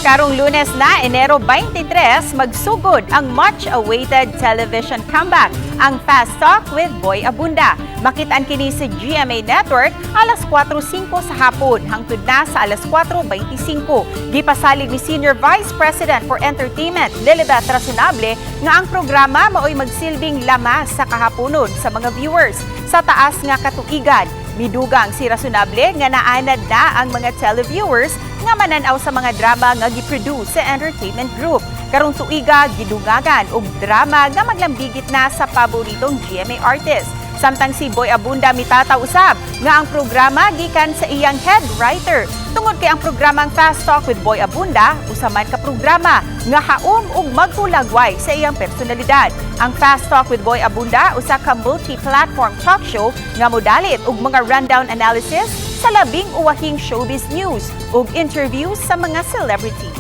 Karong Lunes na, Enero 23, magsugod ang much-awaited television comeback, ang Fast Talk with Boy Abunda. Makitaan kini sa GMA Network alas 4:05 sa hapon hangtod na sa alas 4:25. Gipasalig ni Senior Vice President for Entertainment, Lilibet Rasunable, nga ang programa maoy magsilbing lamas sa kahaponon sa mga viewers sa taas nga katuigan. Midugang si Rasunable nga naanad na ang mga televiewers nga mananaw sa mga drama nga giproduce sa entertainment group. Karong tuiga, gidungagan og drama nga maglambigit na sa paboritong GMA artist. Samtang si Boy Abunda mitataw usab nga ang programa gikan sa iyang head writer. Tungod kay ang programang Fast Talk with Boy Abunda, usa man ka programa nga haom ug magkulagway sa iyang personalidad. Ang Fast Talk with Boy Abunda usa ka multi-platform talk show nga modalit og mga rundown analysis sa labing uwahing showbiz news ug interviews sa mga celebrity.